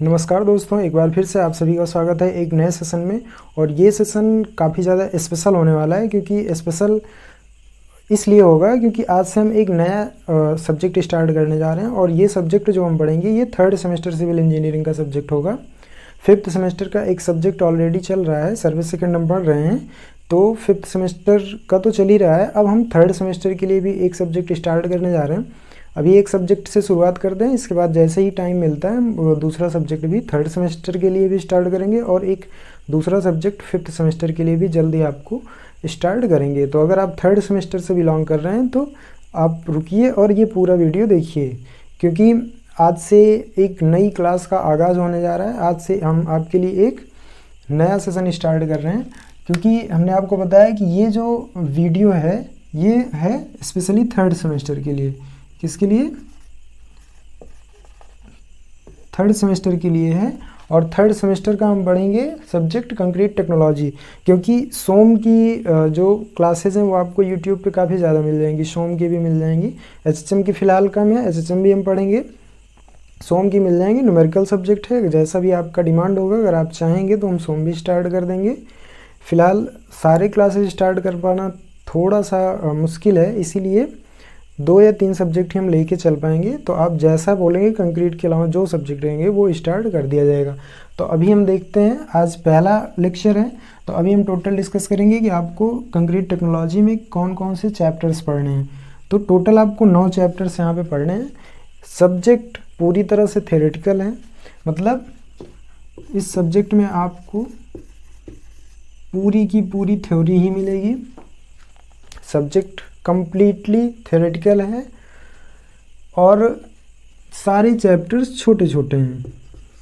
नमस्कार दोस्तों, एक बार फिर से आप सभी का स्वागत है एक नए सेशन में। और ये सेशन काफ़ी ज़्यादा स्पेशल होने वाला है, क्योंकि स्पेशल इसलिए होगा क्योंकि आज से हम एक नया सब्जेक्ट स्टार्ट करने जा रहे हैं। और ये सब्जेक्ट जो हम पढ़ेंगे ये थर्ड सेमेस्टर सिविल इंजीनियरिंग का सब्जेक्ट होगा। फिफ्थ सेमेस्टर का एक सब्जेक्ट ऑलरेडी चल रहा है, सर्विस सेकेंड हम पढ़ रहे हैं, तो फिफ्थ सेमेस्टर का तो चल ही रहा है। अब हम थर्ड सेमेस्टर के लिए भी एक सब्जेक्ट स्टार्ट करने जा रहे हैं। अभी एक सब्जेक्ट से शुरुआत करते हैं, इसके बाद जैसे ही टाइम मिलता है वो दूसरा सब्जेक्ट भी थर्ड सेमेस्टर के लिए भी स्टार्ट करेंगे और एक दूसरा सब्जेक्ट फिफ्थ सेमेस्टर के लिए भी जल्दी आपको स्टार्ट करेंगे। तो अगर आप थर्ड सेमेस्टर से बिलोंग कर रहे हैं तो आप रुकिए और ये पूरा वीडियो देखिए, क्योंकि आज से एक नई क्लास का आगाज़ होने जा रहा है। आज से हम आपके लिए एक नया सेशन स्टार्ट कर रहे हैं, क्योंकि हमने आपको बताया कि ये जो वीडियो है ये है स्पेशली थर्ड सेमेस्टर के लिए। किसके लिए? थर्ड सेमेस्टर के लिए है। और थर्ड सेमेस्टर का हम पढ़ेंगे सब्जेक्ट कंक्रीट टेक्नोलॉजी, क्योंकि सोम की जो क्लासेस हैं वो आपको यूट्यूब पे काफ़ी ज़्यादा मिल जाएंगी, सोम की भी मिल जाएंगी। एचएचएम की फ़िलहाल कम है, एचएचएम भी हम पढ़ेंगे, सोम की मिल जाएंगी। न्यूमेरिकल सब्जेक्ट है, जैसा भी आपका डिमांड होगा, अगर आप चाहेंगे तो हम सोम भी स्टार्ट कर देंगे। फ़िलहाल सारे क्लासेस स्टार्ट कर पाना थोड़ा सा मुश्किल है, इसीलिए 2 या 3 सब्जेक्ट ही हम लेके चल पाएंगे। तो आप जैसा बोलेंगे कंक्रीट के अलावा जो सब्जेक्ट रहेंगे वो स्टार्ट कर दिया जाएगा। तो अभी हम देखते हैं, आज पहला लेक्चर है, तो अभी हम टोटल डिस्कस करेंगे कि आपको कंक्रीट टेक्नोलॉजी में कौन कौन से चैप्टर्स पढ़ने हैं। तो टोटल आपको 9 चैप्टर्स यहाँ पे पढ़ने हैं। सब्जेक्ट पूरी तरह से थ्योरेटिकल है, मतलब इस सब्जेक्ट में आपको पूरी की पूरी थ्योरी ही मिलेगी। सब्जेक्ट कंप्लीटली थ्योरेटिकल है और सारे चैप्टर्स छोटे छोटे हैं।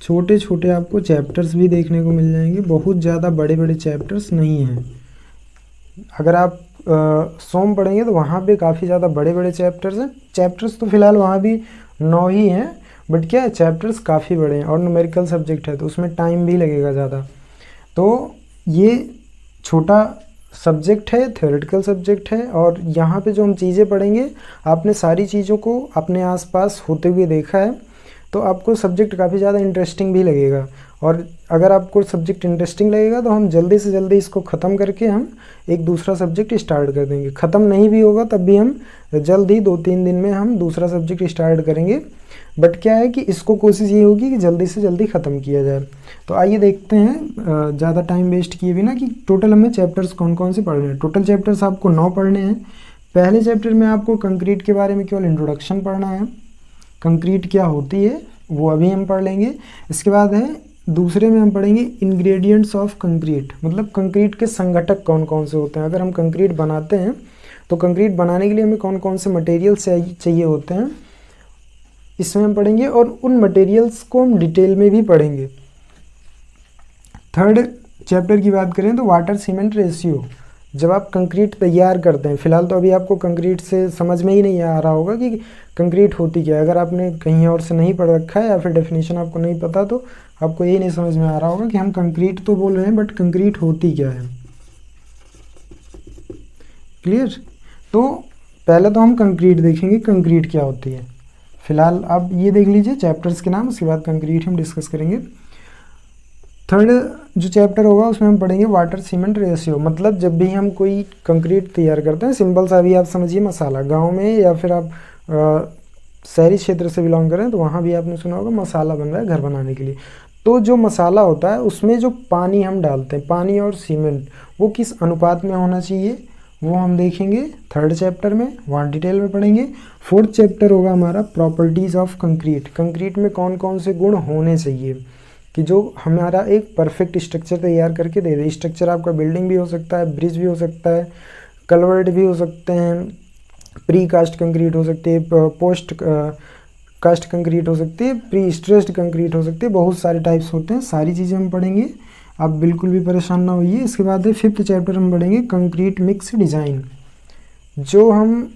छोटे छोटे आपको चैप्टर्स भी देखने को मिल जाएंगे, बहुत ज़्यादा बड़े बड़े चैप्टर्स नहीं हैं। अगर आप सोम पढ़ेंगे तो वहाँ पे काफ़ी ज़्यादा बड़े बड़े चैप्टर्स हैं। चैप्टर्स तो फ़िलहाल वहाँ भी 9 ही हैं, बट क्या है, चैप्टर्स काफ़ी बड़े हैं और न्यूमेरिकल सब्जेक्ट है तो उसमें टाइम भी लगेगा ज़्यादा। तो ये छोटा सब्जेक्ट है, थ्योरेटिकल सब्जेक्ट है। और यहाँ पे जो हम चीज़ें पढ़ेंगे, आपने सारी चीज़ों को अपने आसपास होते हुए देखा है, तो आपको सब्जेक्ट काफ़ी ज़्यादा इंटरेस्टिंग भी लगेगा। और अगर आपको सब्जेक्ट इंटरेस्टिंग लगेगा तो हम जल्दी से जल्दी इसको ख़त्म करके हम एक दूसरा सब्जेक्ट स्टार्ट कर देंगे। ख़त्म नहीं भी होगा तब भी हम जल्दी 2-3 दिन में हम दूसरा सब्जेक्ट स्टार्ट करेंगे। बट क्या है कि इसको कोशिश ये होगी कि जल्दी से जल्दी ख़त्म किया जाए। तो आइए देखते हैं ज़्यादा टाइम वेस्ट किए बिना कि टोटल हमें चैप्टर्स कौन कौन से पढ़ने हैं। टोटल चैप्टर्स आपको 9 पढ़ने हैं। पहले चैप्टर में आपको कंक्रीट के बारे में केवल इंट्रोडक्शन पढ़ना है, कंक्रीट क्या होती है वो अभी हम पढ़ लेंगे। इसके बाद है दूसरे में हम पढ़ेंगे इंग्रेडिएंट्स ऑफ कंक्रीट, मतलब कंक्रीट के संघटक कौन कौन से होते हैं। अगर हम कंक्रीट बनाते हैं तो कंक्रीट बनाने के लिए हमें कौन कौन से मटेरियल्स चाहिए होते हैं, इसमें हम पढ़ेंगे। और उन मटेरियल्स को हम डिटेल में भी पढ़ेंगे। थर्ड चैप्टर की बात करें तो वाटर सीमेंट रेशियो, जब आप कंक्रीट तैयार करते हैं, फ़िलहाल तो अभी आपको कंक्रीट से समझ में ही नहीं आ रहा होगा कि कंक्रीट होती क्या है। अगर आपने कहीं और से नहीं पढ़ रखा है या फिर डेफिनेशन आपको नहीं पता तो आपको यही नहीं समझ में आ रहा होगा कि हम कंक्रीट तो बोल रहे हैं बट कंक्रीट होती क्या है। क्लियर? तो पहले तो हम कंक्रीट देखेंगे, कंक्रीट क्या होती है। फ़िलहाल आप ये देख लीजिए चैप्टर्स के नाम, उसके बाद कंक्रीट हम डिस्कस करेंगे। थर्ड जो चैप्टर होगा उसमें हम पढ़ेंगे वाटर सीमेंट रेशियो, मतलब जब भी हम कोई कंक्रीट तैयार करते हैं, सिंपल सा अभी आप समझिए मसाला, गांव में या फिर आप शहरी क्षेत्र से बिलोंग करें तो वहाँ भी आपने सुना होगा मसाला बन रहा है घर बनाने के लिए। तो जो मसाला होता है उसमें जो पानी हम डालते हैं, पानी और सीमेंट, वो किस अनुपात में होना चाहिए वो हम देखेंगे थर्ड चैप्टर में, वहाँ डिटेल में पढ़ेंगे। फोर्थ चैप्टर होगा हमारा प्रॉपर्टीज़ ऑफ कंक्रीट, कंक्रीट में कौन कौन से गुण होने चाहिए कि जो हमारा एक परफेक्ट स्ट्रक्चर तैयार करके दे दे। स्ट्रक्चर आपका बिल्डिंग भी हो सकता है, ब्रिज भी हो सकता है, कलवर्ट भी हो सकते हैं, प्री कास्ट कंक्रीट हो सकती है, पोस्ट कास्ट कंक्रीट हो सकती है, प्री स्ट्रेस्ड कंक्रीट हो सकती है, बहुत सारे टाइप्स होते हैं। सारी चीज़ें हम पढ़ेंगे, आप बिल्कुल भी परेशान ना होइए। इसके बाद है फिफ्थ चैप्टर हम पढ़ेंगे कंक्रीट मिक्स डिज़ाइन, जो हम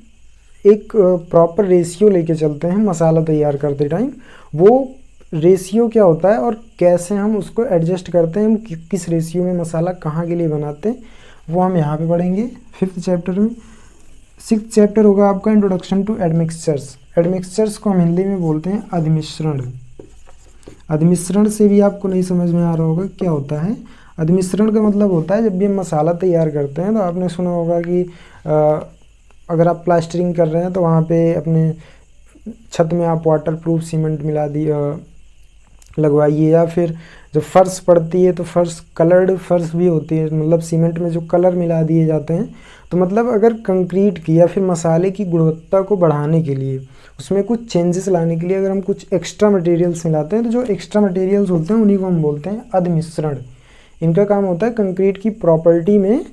एक प्रॉपर रेशियो लेके चलते हैं मसाला तैयार करते टाइम, वो रेशियो क्या होता है और कैसे हम उसको एडजस्ट करते हैं, हम किस रेशियो में मसाला कहाँ के लिए बनाते हैं, वो हम यहाँ पे पढ़ेंगे फिफ्थ चैप्टर में। सिक्स्थ चैप्टर होगा आपका इंट्रोडक्शन टू एडमिक्सचर्स। एडमिक्सचर्स को हम हिंदी में बोलते हैं अधिमिश्रण। अधिमिश्रण से भी आपको नहीं समझ में आ रहा होगा क्या होता है। अधिमिश्रण का मतलब होता है जब भी हम मसाला तैयार करते हैं तो आपने सुना होगा कि अगर आप प्लास्टरिंग कर रहे हैं तो वहाँ पे अपने छत में आप वाटरप्रूफ सीमेंट मिला लगवाइए, या फिर जब फर्श पड़ती है तो फर्श कलर्ड फर्श भी होती है, मतलब सीमेंट में जो कलर मिला दिए जाते हैं। तो मतलब अगर कंक्रीट की या फिर मसाले की गुणवत्ता को बढ़ाने के लिए, उसमें कुछ चेंजेस लाने के लिए अगर हम कुछ एक्स्ट्रा मटेरियल्स मिलाते हैं तो जो एक्स्ट्रा मटेरियल्स होते हैं उन्हीं को हम बोलते हैं अधिमिश्रण। इनका काम होता है कंक्रीट की प्रॉपर्टी में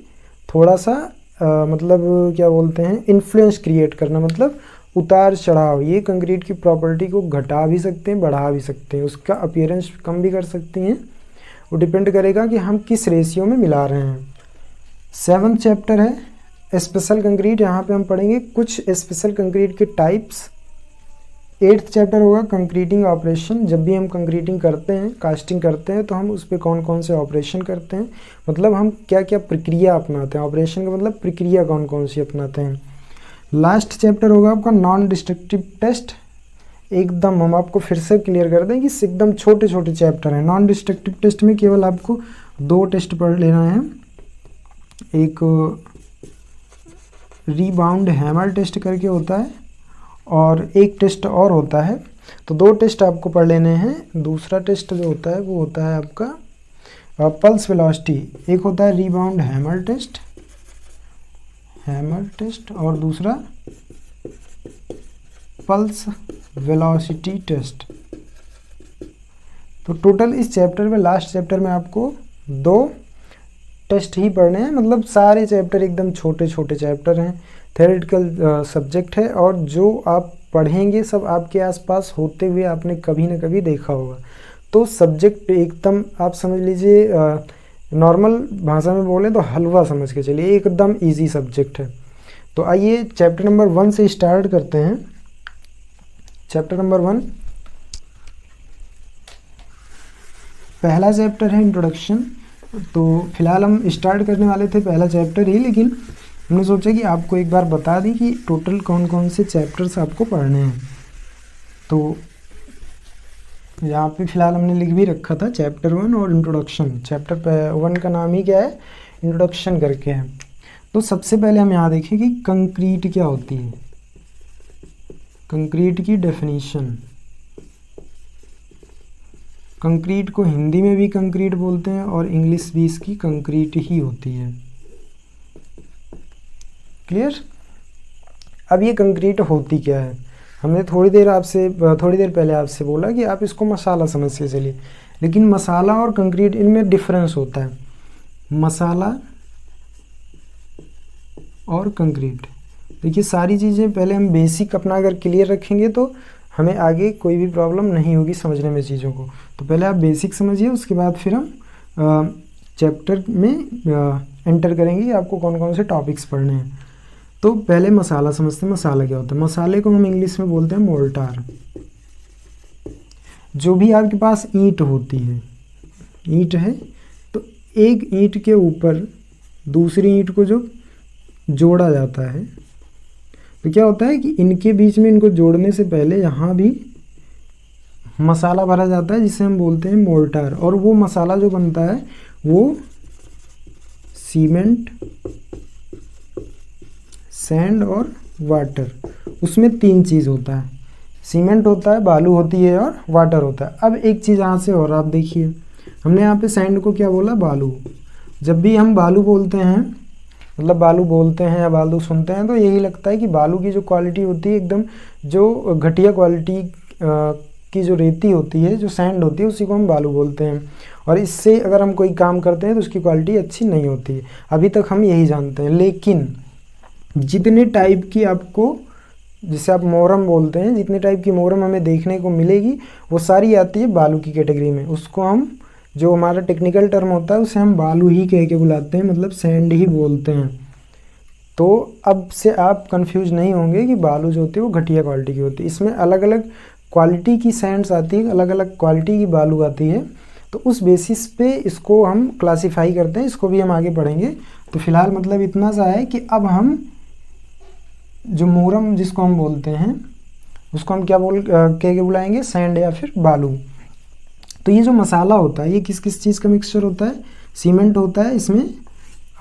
थोड़ा सा मतलब क्या बोलते हैं, इन्फ्लुएंस क्रिएट करना, मतलब उतार चढ़ाव। ये कंक्रीट की प्रॉपर्टी को घटा भी सकते हैं, बढ़ा भी सकते हैं, उसका अपीयरेंस कम भी कर सकती हैं। वो डिपेंड करेगा कि हम किस रेशियो में मिला रहे हैं। 7th चैप्टर है स्पेशल कंक्रीट। यहाँ पे हम पढ़ेंगे कुछ स्पेशल कंक्रीट के टाइप्स। 8th चैप्टर होगा कंक्रीटिंग ऑपरेशन। जब भी हम कंक्रीटिंग करते हैं, कास्टिंग करते हैं, तो हम उस पर कौन कौन से ऑपरेशन करते हैं, मतलब हम क्या क्या प्रक्रिया अपनाते हैं। ऑपरेशन का मतलब प्रक्रिया कौन कौन सी अपनाते हैं। लास्ट चैप्टर होगा आपका नॉन डिस्ट्रक्टिव टेस्ट। एकदम हम आपको फिर से क्लियर कर दें कि एकदम छोटे छोटे चैप्टर हैं। नॉन डिस्ट्रक्टिव टेस्ट में केवल आपको 2 टेस्ट पढ़ लेना है। एक रीबाउंड हैमर टेस्ट करके होता है और एक टेस्ट और होता है, तो 2 टेस्ट आपको पढ़ लेने हैं। दूसरा टेस्ट जो होता है वो होता है आपका पल्स वेलोसिटी। एक होता है रीबाउंड हैमर टेस्ट और दूसरा पल्स वेलोसिटी टेस्ट। तो टोटल इस चैप्टर में, लास्ट चैप्टर में आपको 2 टेस्ट ही पढ़ने हैं। मतलब सारे चैप्टर एकदम छोटे छोटे चैप्टर हैं, थ्योरेटिकल सब्जेक्ट है, और जो आप पढ़ेंगे सब आपके आसपास होते हुए आपने कभी ना कभी देखा होगा। तो सब्जेक्ट एकदम आप समझ लीजिए, नॉर्मल भाषा में बोले तो हलवा समझ के चलिए, एकदम इजी सब्जेक्ट है। तो आइए चैप्टर नंबर 1 से स्टार्ट करते हैं। चैप्टर नंबर 1 पहला चैप्टर है इंट्रोडक्शन। तो फिलहाल हम स्टार्ट करने वाले थे पहला चैप्टर ही, लेकिन हमने सोचा कि आपको एक बार बता दी कि टोटल कौन कौन से चैप्टर्स आपको पढ़ने हैं। तो यहाँ पे फिलहाल हमने लिख भी रखा था चैप्टर 1 और इंट्रोडक्शन। चैप्टर 1 का नाम ही क्या है, इंट्रोडक्शन करके है। तो सबसे पहले हम यहाँ देखें कि कंक्रीट क्या होती है। कंक्रीट की डेफिनेशन। कंक्रीट को हिंदी में भी कंक्रीट बोलते हैं और इंग्लिश भी इसकी कंक्रीट ही होती है। क्लियर। अब ये कंक्रीट होती क्या है, हमने थोड़ी देर पहले आपसे बोला कि आप इसको मसाला समझ के चलिए, लेकिन मसाला और कंक्रीट इनमें डिफरेंस होता है। मसाला और कंक्रीट, देखिए सारी चीज़ें पहले हम बेसिक अपना अगर क्लियर रखेंगे तो हमें आगे कोई भी प्रॉब्लम नहीं होगी समझने में चीज़ों को। तो पहले आप बेसिक समझिए, उसके बाद फिर हम चैप्टर में एंटर करेंगे आपको कौन कौन से टॉपिक्स पढ़ने हैं। तो पहले मसाला समझते हैं। मसाला क्या होता है। मसाले को हम इंग्लिश में बोलते हैं मोर्टार। जो भी आपके पास ईंट होती है, ईंट है तो एक ईंट के ऊपर दूसरी ईंट को जो जोड़ा जाता है, तो क्या होता है कि इनके बीच में, इनको जोड़ने से पहले यहाँ भी मसाला भरा जाता है जिसे हम बोलते हैं मोर्टार। और वो मसाला जो बनता है वो सीमेंट, सैंड और वाटर, उसमें 3 चीज़ होता है। सीमेंट होता है, बालू होती है और वाटर होता है। अब एक चीज़ यहाँ से और आप देखिए, हमने यहाँ पे सैंड को क्या बोला, बालू। जब भी हम बालू बोलते हैं, मतलब बालू बोलते हैं या बालू सुनते हैं, तो यही लगता है कि बालू की जो क्वालिटी होती है एकदम जो घटिया क्वालिटी की जो रेती होती है, जो सैंड होती है, उसी को हम बालू बोलते हैं। और इससे अगर हम कोई काम करते हैं तो उसकी क्वालिटी अच्छी नहीं होती है। अभी तक हम यही जानते हैं। लेकिन जितने टाइप की आपको, जिसे आप मोरम बोलते हैं, जितने टाइप की मोरम हमें देखने को मिलेगी वो सारी आती है बालू की कैटेगरी में। उसको हम, जो हमारा टेक्निकल टर्म होता है उसे हम बालू ही कह के बुलाते हैं, मतलब सैंड ही बोलते हैं। तो अब से आप कंफ्यूज नहीं होंगे कि बालू जो होती है वो घटिया क्वालिटी की होती है। इसमें अलग अलग क्वालिटी की सैंड्स आती है, अलग अलग क्वालिटी की बालू आती है। तो उस बेसिस पे इसको हम क्लासीफाई करते हैं, इसको भी हम आगे पढ़ेंगे। तो फिलहाल मतलब इतना सा है कि अब हम जो मोरम जिसको हम बोलते हैं उसको हम क्या कह के बुलाएंगे, सैंड या फिर बालू। तो ये जो मसाला होता है ये किस किस चीज़ का मिक्सचर होता है? सीमेंट होता है, इसमें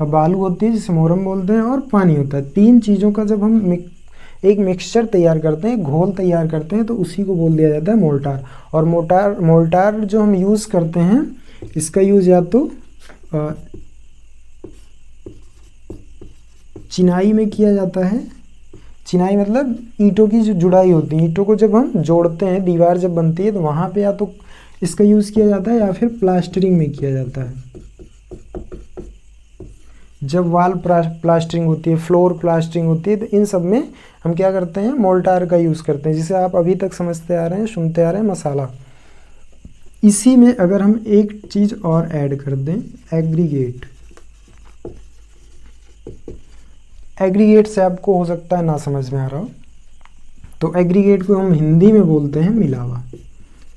बालू होती है जिसे मोरम बोलते हैं, और पानी होता है। तीन चीज़ों का जब हम एक मिक्सचर तैयार करते हैं, घोल तैयार करते हैं, तो उसी को बोल दिया जाता है मोर्टार। और मोर्टार जो हम यूज़ करते हैं, इसका यूज़ या तो चिनाई में किया जाता है। चिनाई मतलब ईंटों की जो जुड़ाई होती है, ईंटों को जब हम जोड़ते हैं, दीवार जब बनती है, तो वहाँ पे या तो इसका यूज़ किया जाता है या फिर प्लास्टरिंग में किया जाता है। जब वाल प्लास्टरिंग होती है, फ्लोर प्लास्टरिंग होती है, तो इन सब में हम क्या करते हैं? मोर्टार का यूज़ करते हैं, जिसे आप अभी तक समझते आ रहे हैं, सुनते आ रहे हैं, मसाला। इसी में अगर हम एक चीज़ और ऐड कर दें, एग्रीगेट। एग्रीगेट से आपको हो सकता है ना समझ में आ रहा हो, तो एग्रीगेट को हम हिंदी में बोलते हैं मिलावा।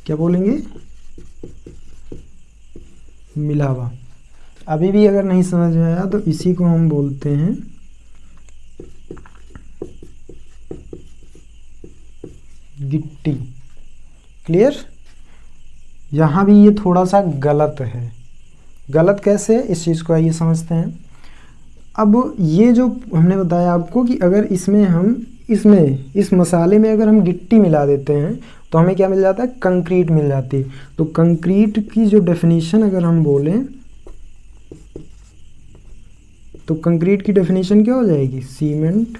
क्या बोलेंगे? मिलावा। अभी भी अगर नहीं समझ में आया तो इसी को हम बोलते हैं गिट्टी। क्लियर? यहाँ भी ये थोड़ा सा गलत है। गलत कैसे है, इस चीज़ को आइए समझते हैं। अब ये जो हमने बताया आपको कि अगर इस मसाले में अगर हम गिट्टी मिला देते हैं तो हमें क्या मिल जाता है? कंक्रीट मिल जाती है। तो कंक्रीट की जो डेफिनेशन अगर हम बोलें, तो कंक्रीट की डेफिनेशन क्या हो जाएगी? सीमेंट,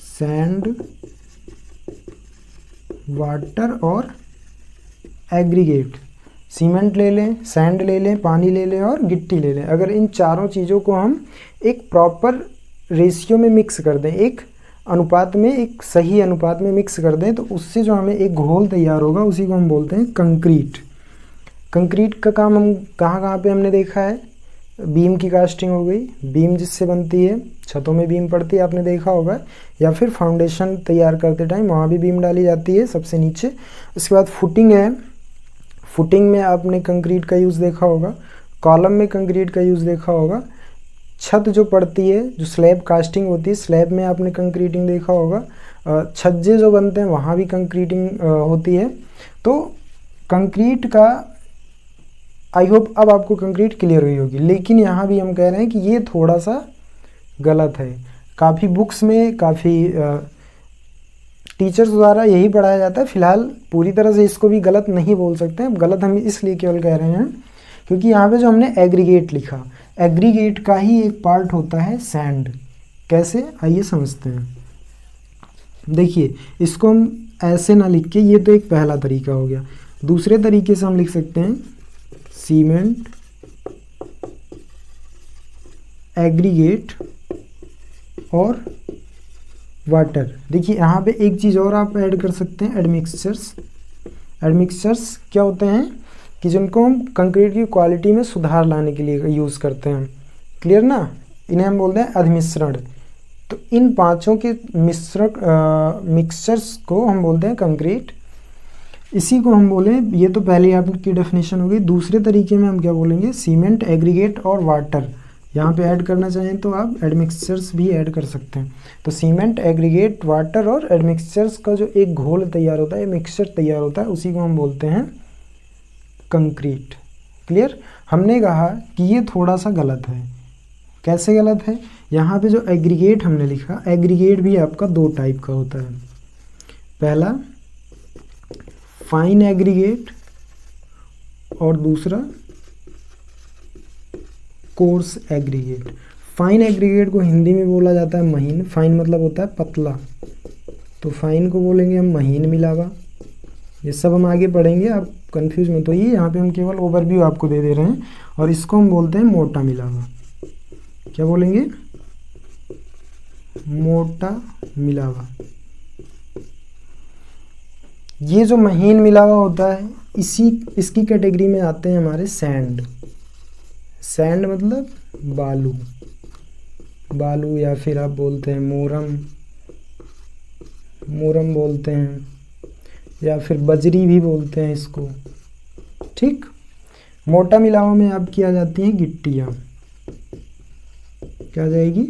सैंड, वाटर और एग्रीगेट। सीमेंट ले लें, सैंड ले लें, पानी ले लें और गिट्टी ले लें। अगर इन चारों चीज़ों को हम एक प्रॉपर रेशियो में मिक्स कर दें, एक अनुपात में, एक सही अनुपात में मिक्स कर दें, तो उससे जो हमें एक घोल तैयार होगा, उसी को हम बोलते हैं कंक्रीट। कंक्रीट का काम हम कहाँ पे हमने देखा है? बीम की कास्टिंग हो गई, बीम जिससे बनती है, छतों में बीम पड़ती है, आपने देखा होगा, या फिर फाउंडेशन तैयार करते टाइम वहाँ भी बीम डाली जाती है सबसे नीचे। उसके बाद फुटिंग है, फुटिंग में आपने कंक्रीट का यूज़ देखा होगा, कॉलम में कंक्रीट का यूज़ देखा होगा, छत जो पड़ती है, जो स्लैब कास्टिंग होती है, स्लैब में आपने कंक्रीटिंग देखा होगा, छज्जे जो बनते हैं वहाँ भी कंक्रीटिंग होती है। तो कंक्रीट का आई होप अब आपको कंक्रीट क्लियर हुई होगी। लेकिन यहाँ भी हम कह रहे हैं कि ये थोड़ा सा गलत है। काफ़ी बुक्स में, काफ़ी टीचर्स द्वारा यही पढ़ाया जाता है। फिलहाल पूरी तरह से इसको भी गलत नहीं बोल सकते हैं। गलत हम इसलिए केवल कह रहे हैं क्योंकि यहाँ पे जो हमने एग्रीगेट लिखा, एग्रीगेट का ही एक पार्ट होता है सैंड। कैसे, आइए समझते हैं। देखिए, इसको हम ऐसे ना लिख के, ये तो एक पहला तरीका हो गया। दूसरे तरीके से हम लिख सकते हैं सीमेंट, एग्रीगेट और वाटर। देखिए यहाँ पे एक चीज़ और आप ऐड कर सकते हैं, एडमिक्सचर्स। एडमिक्सचर्स क्या होते हैं कि जिनको हम कंक्रीट की क्वालिटी में सुधार लाने के लिए यूज़ करते हैं। क्लियर ना? इन्हें हम बोलते हैं अधिमिश्रण। तो इन पांचों के मिक्सचर्स को हम बोलते हैं कंक्रीट। इसी को हम बोलें, ये तो पहले आपकी डेफिनेशन हो गई। दूसरे तरीके में हम क्या बोलेंगे? सीमेंट, एग्रीगेट और वाटर। यहाँ पे ऐड करना चाहें तो आप एडमिक्सचर्स भी ऐड कर सकते हैं। तो सीमेंट, एग्रीगेट, वाटर और एडमिक्सचर्स का जो एक घोल तैयार होता है, मिक्सचर तैयार होता है, उसी को हम बोलते हैं कंक्रीट। क्लियर? हमने कहा कि ये थोड़ा सा गलत है। कैसे गलत है? यहाँ पे जो एग्रीगेट हमने लिखा, एग्रीगेट भी आपका दो टाइप का होता है। पहला फाइन एग्रीगेट और दूसरा कोर्स एग्रीगेट। फाइन एग्रीगेट को हिंदी में बोला जाता है महीन। फाइन मतलब होता है पतला, तो फाइन को बोलेंगे हम महीन मिलावा। ये सब हम आगे पढ़ेंगे, आप कंफ्यूज मत होइए। यहाँ पे हम केवल ओवरव्यू आपको दे रहे हैं। और इसको हम बोलते हैं मोटा मिलावा। क्या बोलेंगे? मोटा मिलावा। ये जो महीन मिलावा होता है, इसकी कैटेगरी में आते हैं हमारे सैंड। सैंड मतलब बालू, बालू या फिर आप बोलते हैं मोरम, मोरम बोलते हैं, या फिर बजरी भी बोलते हैं इसको। ठीक। मोटा मिलावा में आप किया जाती हैं गिट्टियाँ। क्या जाएगी?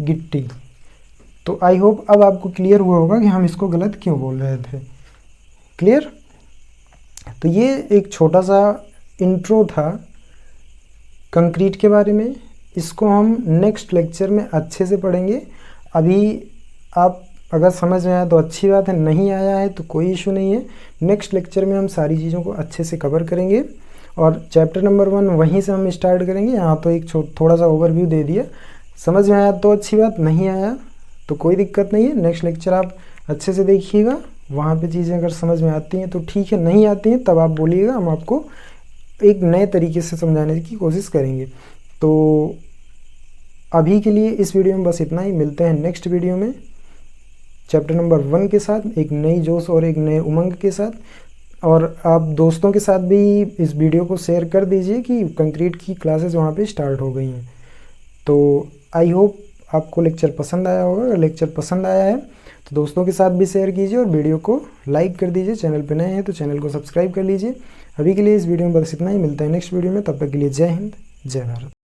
गिट्टी। तो आई होप अब आपको क्लियर हुआ होगा कि हम इसको गलत क्यों बोल रहे थे। क्लियर। तो ये एक छोटा सा इंट्रो था कंक्रीट के बारे में। इसको हम नेक्स्ट लेक्चर में अच्छे से पढ़ेंगे। अभी आप अगर समझ में आया तो अच्छी बात है, नहीं आया है तो कोई इशू नहीं है। नेक्स्ट लेक्चर में हम सारी चीज़ों को अच्छे से कवर करेंगे और चैप्टर नंबर 1 वहीं से हम स्टार्ट करेंगे। यहाँ तो एक थोड़ा सा ओवरव्यू दे दिया, समझ में आया तो अच्छी बात, नहीं आया तो कोई दिक्कत नहीं है। नेक्स्ट लेक्चर आप अच्छे से देखिएगा, वहाँ पे चीज़ें अगर समझ में आती हैं तो ठीक है, नहीं आती हैं तब आप बोलिएगा, हम आपको एक नए तरीके से समझाने की कोशिश करेंगे। तो अभी के लिए इस वीडियो में बस इतना ही। मिलते हैं नेक्स्ट वीडियो में चैप्टर नंबर 1 के साथ, एक नई जोश और एक नए उमंग के साथ। और आप दोस्तों के साथ भी इस वीडियो को शेयर कर दीजिए कि कंक्रीट की क्लासेस वहाँ पे स्टार्ट हो गई हैं। तो आई होप आपको लेक्चर पसंद आया होगा। अगर लेक्चर पसंद आया है तो दोस्तों के साथ भी शेयर कीजिए और वीडियो को लाइक कर दीजिए। चैनल पे नए हैं तो चैनल को सब्सक्राइब कर लीजिए। अभी के लिए इस वीडियो में बस इतना ही। मिलता है नेक्स्ट वीडियो में, तब तक के लिए जय हिंद, जय भारत।